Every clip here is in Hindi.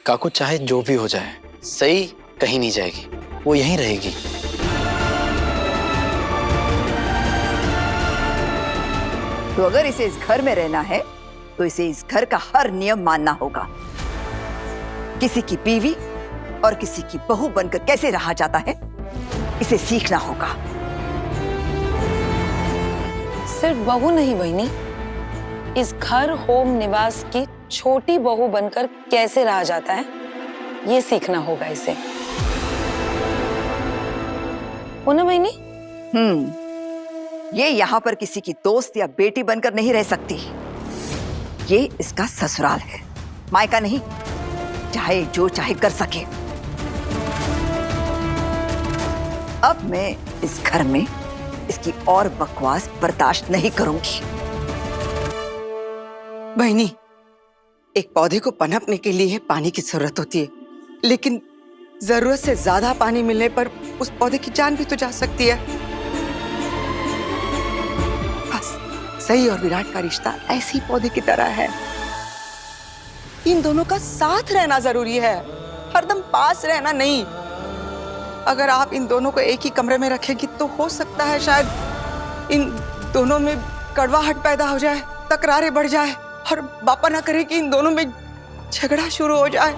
काकू चाहे जो भी हो जाए, सही कहीं नहीं जाएगी, वो यहीं रहेगी। तो अगर इसे इस घर में रहना है तो इसे इस घर का हर नियम मानना होगा। किसी की बीवी और किसी की बहू बनकर कैसे रहा जाता है, इसे सीखना होगा। सिर्फ बहू नहीं बहनी, इस घर होम निवास की छोटी बहू बनकर कैसे रहा जाता है, ये सीखना होगा इसे। हो ना बहनी? ये यहाँ पर किसी की दोस्त या बेटी बनकर नहीं रह सकती। ये इसका ससुराल है, मायका नहीं। चाहे जो चाहे कर सके। अब मैं इस घर में इसकी और बकवास बर्दाश्त नहीं करूंगी। बहनी, एक पौधे को पनपने के लिए पानी की जरूरत होती है, लेकिन जरूरत से ज्यादा पानी मिलने पर उस पौधे की जान भी तो जा सकती है। बस सही और विराट का रिश्ता ऐसी पौधे की तरह है। इन दोनों का साथ रहना जरूरी है, हरदम पास रहना नहीं। अगर आप इन दोनों को एक ही कमरे में रखेंगी तो हो सकता है शायद इन दोनों में कड़वाहट पैदा हो जाए, तकरारें बढ़ जाए और बापा ना करे कि इन दोनों में झगड़ा शुरू हो जाए।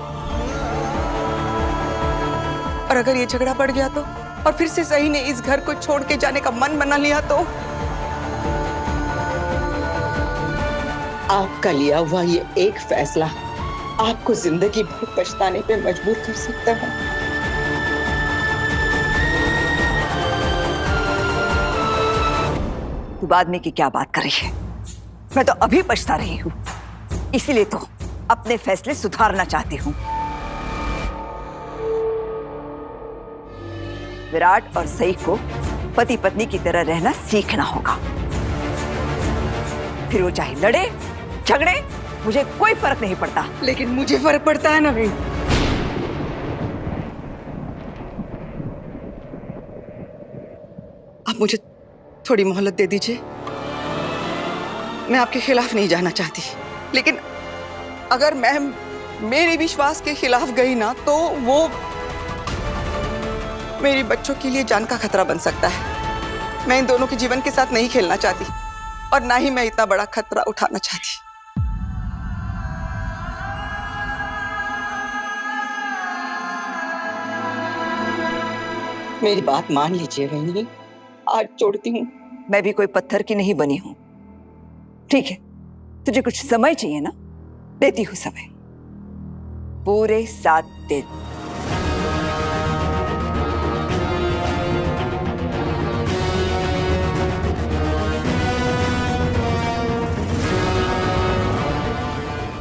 और अगर ये झगड़ा बढ़ गया तो, और फिर से सही ने इस घर को छोड़ के जाने का मन बना लिया तो, आपका लिया हुआ ये एक फैसला आपको जिंदगी भर पछताने पे मजबूर कर सकता है। तू बाद में की क्या बात कर रही है? मैं तो अभी पछता रही हूँ, इसीलिए तो अपने फैसले सुधारना चाहती हूँ। विराट और सई को पति पत्नी की तरह रहना सीखना होगा। फिर वो चाहे लड़े झगड़े, मुझे कोई फर्क नहीं पड़ता। लेकिन मुझे फर्क पड़ता है ना भाई। आप मुझे थोड़ी मोहलत दे दीजिए। मैं आपके खिलाफ नहीं जाना चाहती, लेकिन अगर मैं मेरे विश्वास के खिलाफ गई ना तो वो मेरे बच्चों के लिए जान का खतरा बन सकता है। मैं इन दोनों के जीवन के साथ नहीं खेलना चाहती और ना ही मैं इतना बड़ा खतरा उठाना चाहती। मेरी बात मान लीजिए बहनी, आज छोड़ती हूँ। मैं भी कोई पत्थर की नहीं बनी हूं। ठीक है, तुझे कुछ समय चाहिए ना, देती हूं समय। पूरे 7 दिन।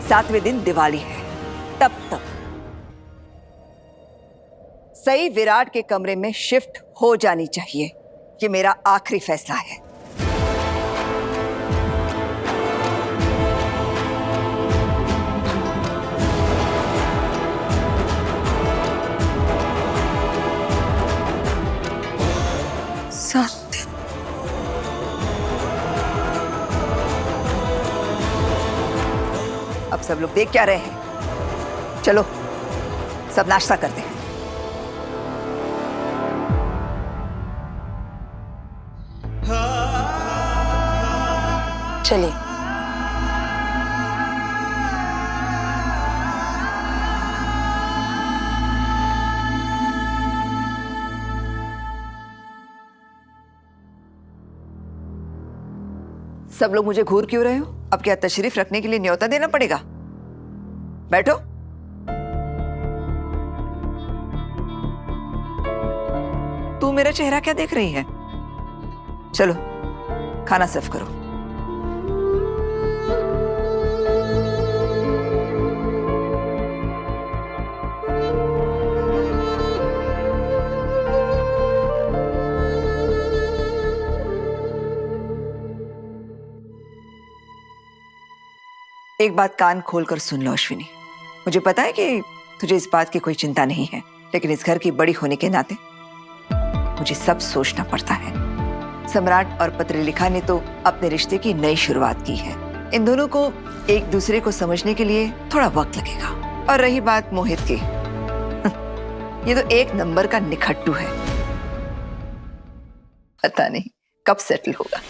सातवें दिन दिवाली है, तब तक सई विराट के कमरे में शिफ्ट हो जानी चाहिए। ये मेरा आखिरी फैसला है। अब सब लोग देख क्या रहे हैं? चलो सब नाश्ता करते हैं। चलिए। सब लोग मुझे घूर क्यों रहे हो? अब क्या तशरीफ रखने के लिए न्योता देना पड़ेगा? बैठो। तू मेरा चेहरा क्या देख रही है? चलो खाना सर्व करो। एक बात कान खोलकर सुन लो अश्विनी। मुझे पता है कि तुझे इस बात की कोई चिंता नहीं है, लेकिन इस घर की बड़ी होने के नाते मुझे सब सोचना पड़ता है। सम्राट और पत्रलेखा ने तो अपने रिश्ते की नई शुरुआत की है। इन दोनों को एक दूसरे को समझने के लिए थोड़ा वक्त लगेगा। और रही बात मोहित की, ये तो एक नंबर का निखट्टू है। पता नहीं कब सेटल होगा।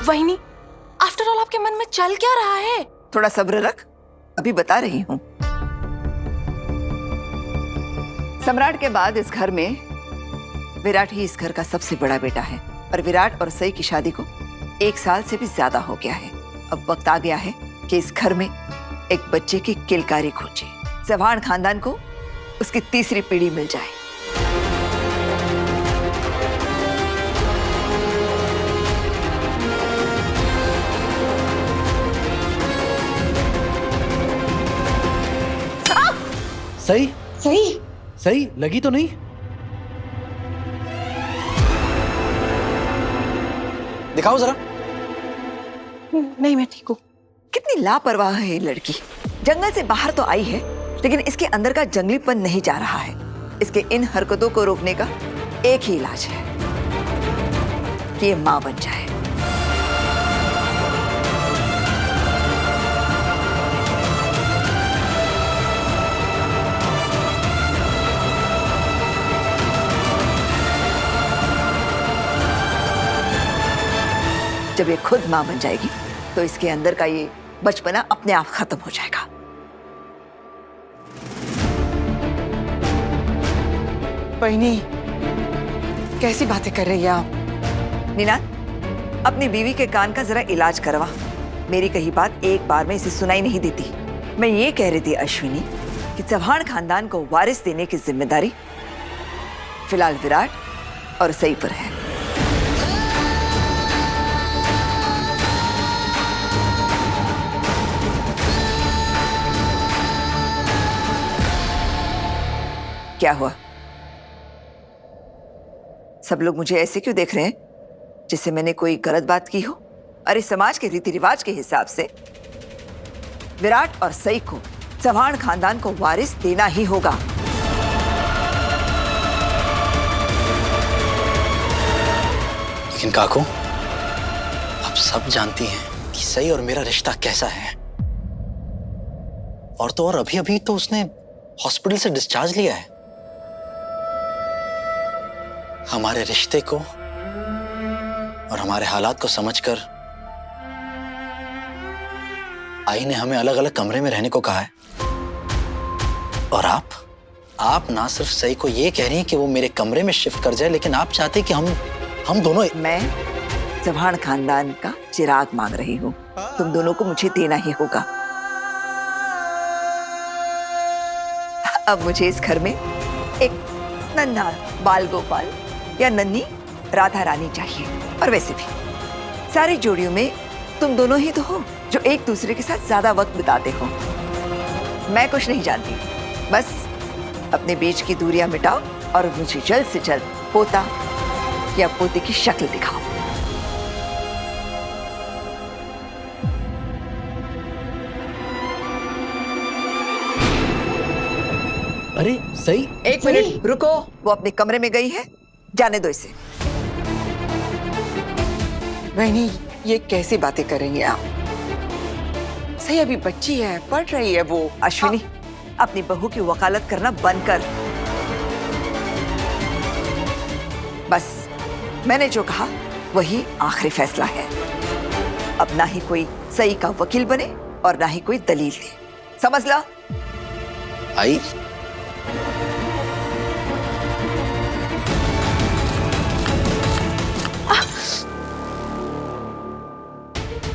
वहिनी, आफ्टर ऑल आपके मन में चल क्या रहा है? थोड़ा सब्र रख, अभी बता रही हूं। सम्राट के बाद इस घर में विराट ही इस घर का सबसे बड़ा बेटा है और विराट और सई की शादी को 1 साल से भी ज्यादा हो गया है। अब वक्त आ गया है कि इस घर में एक बच्चे की किलकारी गूंजे, चौहान खानदान को उसकी तीसरी पीढ़ी मिल जाए। सही सही सही लगी तो नहीं? दिखाओ जरा। नहीं, मैं ठीक हूँ। कितनी लापरवाह है ये लड़की। जंगल से बाहर तो आई है, लेकिन इसके अंदर का जंगलीपन नहीं जा रहा है। इसके इन हरकतों को रोकने का एक ही इलाज है कि ये मां बन जाए। जब ये खुद मां बन जाएगी तो इसके अंदर का ये बचपना अपने आप खत्म हो जाएगा। बहनी, कैसी बातें कर रही हैं आप? नीनाद, अपनी बीवी के कान का जरा इलाज करवा। मेरी कही बात एक बार में इसे सुनाई नहीं देती। मैं ये कह रही थी अश्विनी कि चौहान खानदान को वारिस देने की जिम्मेदारी फिलहाल विराट और सई पर है। क्या हुआ? सब लोग मुझे ऐसे क्यों देख रहे हैं जैसे मैंने कोई गलत बात की हो? अरे समाज के रीति रिवाज के हिसाब से विराट और सई को चौहान खानदान को वारिस देना ही होगा। लेकिन काकू, आप सब जानती हैं कि सई और मेरा रिश्ता कैसा है। और तो और अभी अभी तो उसने हॉस्पिटल से डिस्चार्ज लिया है। हमारे रिश्ते को और हमारे हालात को समझकर आई ने हमें अलग अलग कमरे में रहने को कहा है। और आप ना सिर्फ सई को ये कह रही हैं कि वो मेरे कमरे में शिफ्ट कर जाए, लेकिन आप चाहते हैं कि हम दोनों। मैं चौहान खानदान का चिराग मांग रही हूँ। तुम दोनों को मुझे देना ही होगा। अब मुझे इस घर में एक नन्हा बाल गोपाल या नन्ही राधा रानी चाहिए। और वैसे भी सारी जोड़ियों में तुम दोनों ही तो हो जो एक दूसरे के साथ ज्यादा वक्त बिताते हो। मैं कुछ नहीं जानती, बस अपने बीच की दूरियां मिटाओ और मुझे जल्द से जल्द पोता या पोते की शक्ल दिखाओ। अरे सही, एक मिनट रुको। वो अपने कमरे में गई है, जाने दो इसे। बहनी, ये कैसी बातें कर रही हैं आप? सही अभी बच्ची है, पढ़ रही है वो। अश्विनी, अपनी बहू की वकालत करना बंद कर। बस मैंने जो कहा वही आखिरी फैसला है। अब ना ही कोई सई का वकील बने और ना ही कोई दलील दे, समझ ला? आई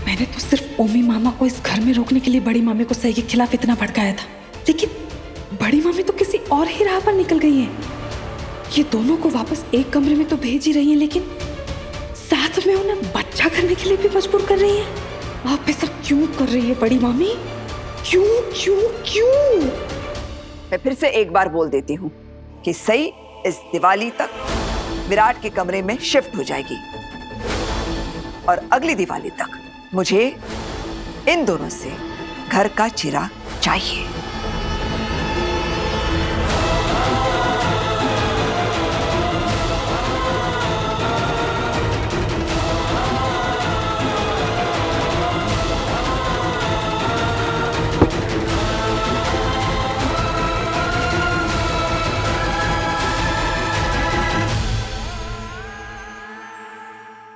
मैंने तो सिर्फ ओमी मामा को इस घर में रोकने के लिए बड़ी मामी को सई के खिलाफ इतना भड़काया था, लेकिन बड़ी मामी तो किसी और ही राह पर निकल गई हैं। ये दोनों को वापस एक कमरे में तो भेज ही रही हैं, लेकिन साथ में उन्हें बच्चा करने के लिए भी मजबूर कर रही हैं। आप ऐसा क्यों कर रही है बड़ी मामी? क्यों क्यों क्यों? मैं फिर से एक बार बोल देती हूँ कि सई इस दिवाली तक विराट के कमरे में शिफ्ट हो जाएगी और अगली दिवाली तक मुझे इन दोनों से घर का चिराग चाहिए।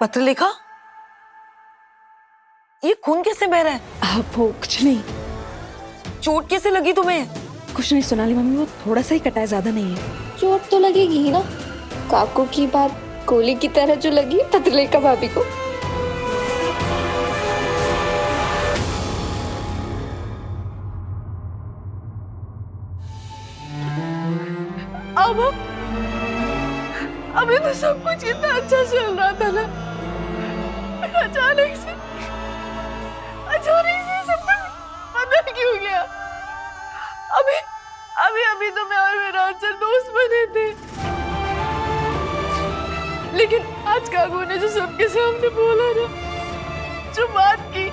पत्र लिखा? ये खून कैसे बह रहा है? आप वो कुछ नहीं, चोट कैसे लगी तुम्हें? कुछ नहीं सोनाली मम्मी, वो थोड़ा सा ही कटा है, ज्यादा नहीं है। चोट तो लगेगी ही ना, काकू की बात गोली की तरह जो लगी पत्रलेखा भाभी को। अब अभी तो सब कुछ इतना अच्छा चल रहा था ना, अचानक से सब कुछ बदल क्यों गया? अभी तो मैं और विराट सर दोस्त बने थे, लेकिन आज काकू ने जो सबके सामने बोला ना, जो बात की,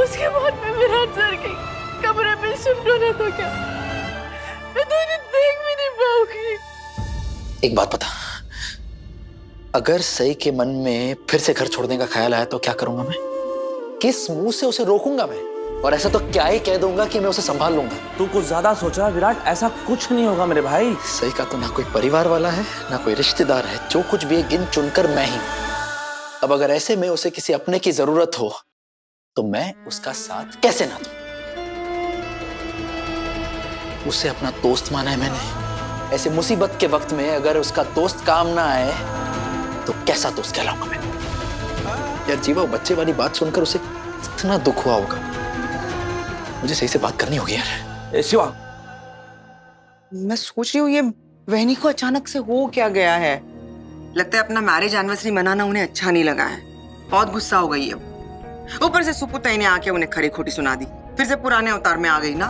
उसके बाद मैं विराट सर के कमरे में शिफ्ट होना तो क्या, मैं तो इन्हें देख भी नहीं पाऊंगी। एक बात बता, अगर सई के मन में फिर से घर छोड़ने का ख्याल आया तो क्या करूंगा मैं? किस मुंह से उसे रोकूंगा मैं? और ऐसा तो क्या ही कह दूंगा कि मैं उसे संभाल लूंगा। तू कुछ ज्यादा सोचा विराट, ऐसा कुछ नहीं होगा मेरे भाई। सई का तो ना कोई परिवार वाला है, ना कोई रिश्तेदार है, जो कुछ भी है गिन चुनकर मैं ही। अब अगर ऐसे में उसे किसी अपने की जरूरत हो तो मैं उसका साथ कैसे ना दूं? उसे अपना दोस्त माना है मैंने, ऐसे मुसीबत के वक्त में अगर उसका दोस्त काम ना आए तो कैसा दोस्त कहलाऊंगा मैं? यार जीवा, वो बच्चे वाली बात सुनकर उसे इतना दुख हुआ होगा। मुझे सही से बात करनी होगी यार। शिवा, मैं सोच रही हूँ ये वहनी को अचानक से हो क्या गया है। लगता है अपना मैरिज एनिवर्सरी मनाना उन्हें अच्छा नहीं लगा है, बहुत गुस्सा हो गई है। ऊपर से सुपुताई ने आके उन्हें खरी खोटी सुना दी, फिर से पुराने अवतार में आ गई ना।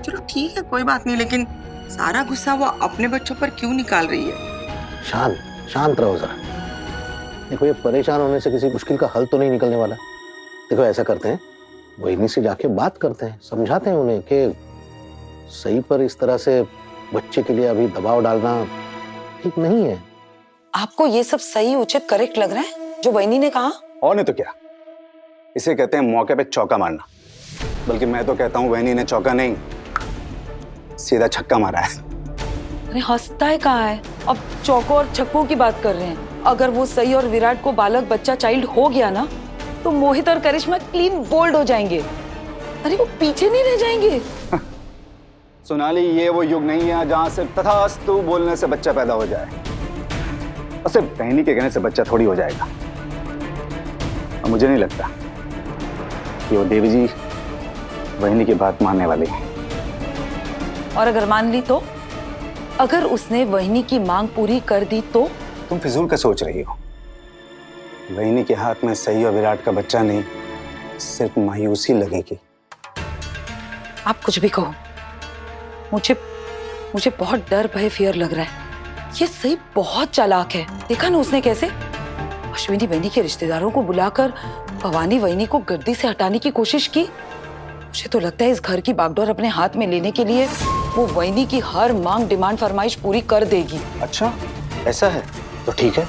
चलो ठीक है, कोई बात नहीं, लेकिन सारा गुस्सा वो अपने बच्चों पर क्यों निकाल रही है? शांत रहो जरा। देखो, ये परेशान होने से किसी मुश्किल का हल तो नहीं निकलने वाला। देखो, ऐसा करते हैं, वही से जाके बात करते हैं, समझाते हैं उन्हें कि सही पर इस तरह से बच्चे के लिए अभी दबाव डालना ठीक नहीं है। आपको ये सब सही, उचित, करेक्ट लग रहा है जो बहनी ने कहा? और नहीं तो क्या, इसे कहते हैं मौके पे चौका मारना। बल्कि मैं तो कहता हूँ बहनी ने चौका नहीं, सीधा छक्का मारा है। अरे हंसता है कहाँ है? अब चौकों और छक्कों की बात कर रहे हैं। अगर वो सही और विराट को बालक बच्चा चाइल्ड हो गया ना, तो मोहित और करिश्मा क्लीन बोल्ड हो जाएंगे। अरे वो पीछे नहीं रह जाएंगे। सोनाली, ये वो युग नहीं है जहाँ सिर्फ तथास्तु बोलने से बच्चा पैदा हो जाए, और सिर्फ बहनी के कहने से बच्चा थोड़ी हो जाएगा। और मुझे नहीं लगता कि वो देवी जी बहनी की बात मानने वाली है। और अगर मान ली तो? अगर उसने वहनी की मांग पूरी कर दी तो? तुम फिजूल का सोच रही हो। बहनी के हाथ में सही और विराट का बच्चा नहीं, सिर्फ मायूसी लगेगी। आप कुछ भी कहो, मुझे बहुत डर, भय, फियर लग रहा है। ये सही बहुत चालाक है। देखा ना उसने कैसे अश्विनी बहनी के रिश्तेदारों को बुलाकर भवानी वहनी को गद्दी से हटाने की कोशिश की। मुझे तो लगता है इस घर की बागडोर अपने हाथ में लेने के लिए वो वहनी की हर मांग, डिमांड, फरमाइश पूरी कर देगी। अच्छा, ऐसा है तो ठीक है।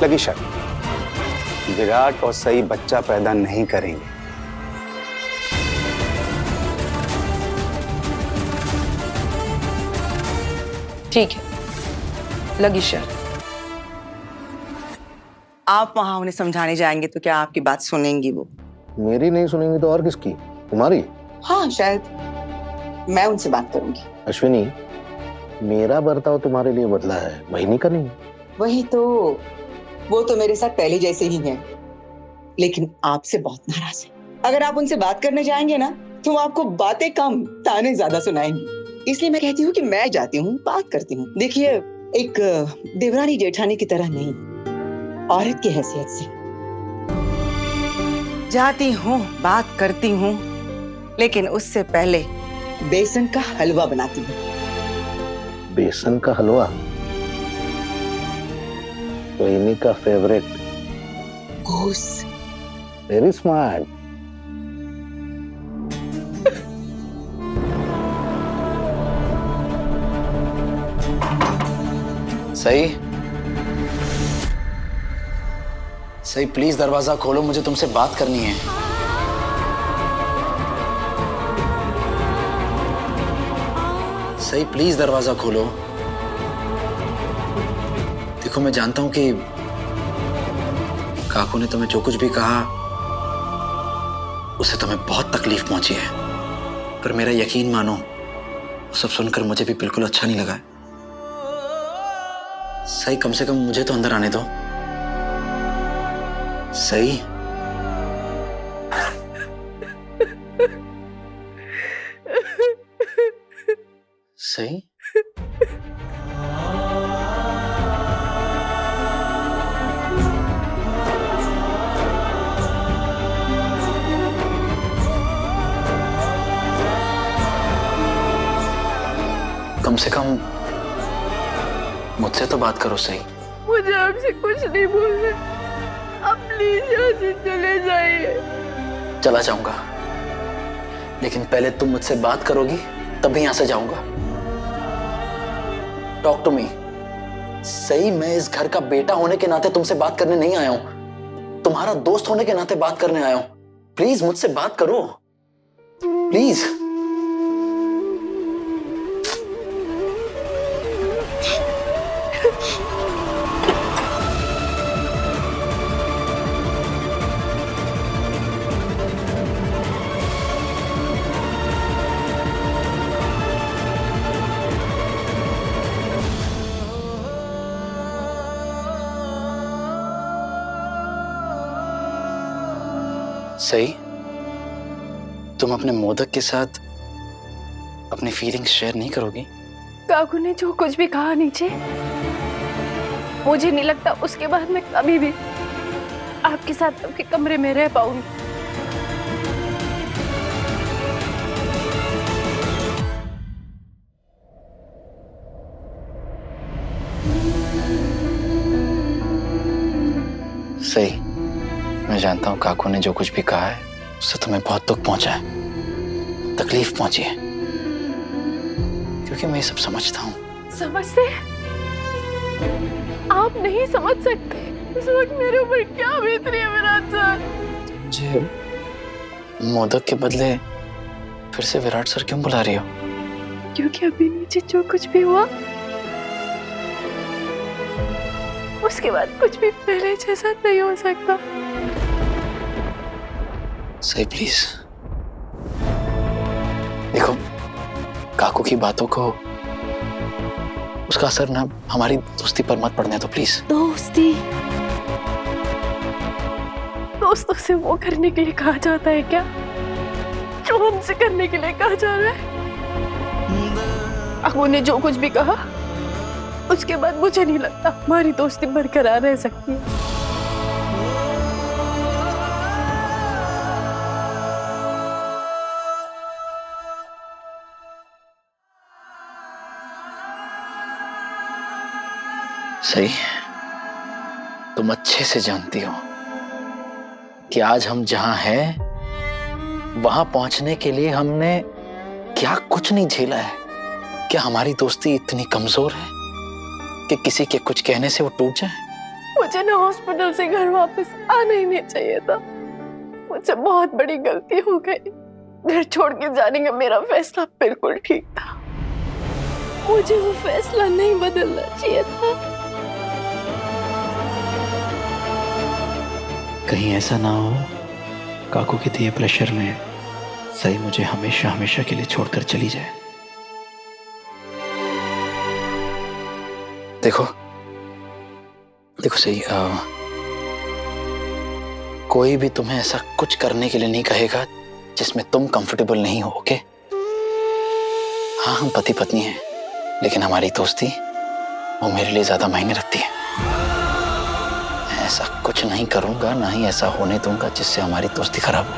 लगी शर्त, विराट और सही बच्चा पैदा नहीं करेंगे। ठीक है, लगी शर्त। आप वहां उन्हें समझाने जाएंगे तो क्या आपकी बात सुनेंगी वो? मेरी नहीं सुनेंगी तो और किसकी? तुम्हारी? हाँ, शायद मैं उनसे बात करूंगी। अश्विनी, मेरा बर्ताव तुम्हारे लिए बदला है, बहनी का नहीं। वही तो, वो तो मेरे साथ पहले जैसे ही हैं, लेकिन आपसे बहुत नाराज है। अगर आप उनसे बात करने जाएंगे ना, तो वो आपको बातें कम, ताने ज्यादा सुनाएंगी। इसलिए मैं कहती हूँ कि मैं जाती हूँ, बात करती हूँ। देखिए, एक देवरानी जेठानी की तरह नहीं, औरत की हैसियत से जाती हूँ, बात करती हूँ, लेकिन उससे पहले बेसन का हलवा बनाती हूँ। बेसन का हलवा? बहनी का फेवरेट। घूस। Very smart. सही प्लीज दरवाजा खोलो, मुझे तुमसे बात करनी है। सही प्लीज दरवाजा खोलो। देखो, मैं जानता हूं कि काकू ने तुम्हें जो कुछ भी कहा उससे तुम्हें बहुत तकलीफ पहुंची है, पर मेरा यकीन मानो, वो सब सुनकर मुझे भी बिल्कुल अच्छा नहीं लगा है। सही, कम से कम मुझे तो अंदर आने दो। सही, सही। कम से कम मुझसे तो बात करो। सही, मुझे आपसे कुछ नहीं बोलना, आप प्लीज यहाँ से चले जाइए। चला जाऊंगा, लेकिन पहले तुम मुझसे बात करोगी तभी यहां से जाऊंगा। Talk to me. सही, मैं इस घर का बेटा होने के नाते तुमसे बात करने नहीं आया हूं, तुम्हारा दोस्त होने के नाते बात करने आया हूं। प्लीज मुझसे बात करो, प्लीज। सही, तुम अपने मोदक के साथ अपनी फीलिंग्स शेयर नहीं करोगी? काकू ने जो कुछ भी कहा नीचे, मुझे नहीं लगता उसके बाद मैं कभी भी आपके साथ आपके कमरे में रह पाऊंगी। सही, मैं जानता हूं काकू ने जो कुछ भी कहा है उससे तुम्हें बहुत दुख पहुंचा है, तकलीफ पहुंची है, क्योंकि मैं ये सब समझता हूं। समझते? आप नहीं समझ सकते इस वक्त मेरे ऊपर क्या बीत रही है विराट सर। मुझे मोदक के बदले फिर से विराट सर क्यों बुला रही हो? क्योंकि अभी नीचे जो कुछ भी हुआ उसके बाद कुछ भी पहले जैसा नहीं हो सकता। सही, प्लीज देखो, काकू की बातों को, उसका असर ना हमारी दोस्ती पर मत पड़ने दो प्लीज। दोस्ती? दोस्तों से वो करने के लिए कहा जाता है क्या जो हमसे करने के लिए कहा जा रहा है? काकू ने जो कुछ भी कहा उसके बाद मुझे नहीं लगता हमारी दोस्ती बरकरार रह सकती है। सही, तुम अच्छे से जानती हो कि आज हम जहां हैं वहां पहुंचने के लिए हमने क्या कुछ नहीं झेला है। क्या हमारी दोस्ती इतनी कमजोर है कि किसी के कुछ कहने से वो टूट जाए? मुझे ना हॉस्पिटल से घर वापस आना ही नहीं चाहिए था। मुझसे बहुत बड़ी गलती हो गई। घर छोड़ के जाने का मेरा फैसला बिल्कुल ठीक था। मुझे वो फैसला नहीं बदलना चाहिए था। कहीं ऐसा ना हो काकू के दिए प्रेशर में सही मुझे हमेशा हमेशा के लिए छोड़कर चली जाए। देखो देखो सही, कोई भी तुम्हें ऐसा कुछ करने के लिए नहीं कहेगा जिसमें तुम कंफर्टेबल नहीं हो। ओके? हाँ, हम पति पत्नी हैं, लेकिन हमारी दोस्ती वो मेरे लिए ज्यादा मायने रखती है। मैं ऐसा कुछ नहीं करूंगा, ना ही ऐसा होने दूंगा जिससे हमारी दोस्ती खराब हो।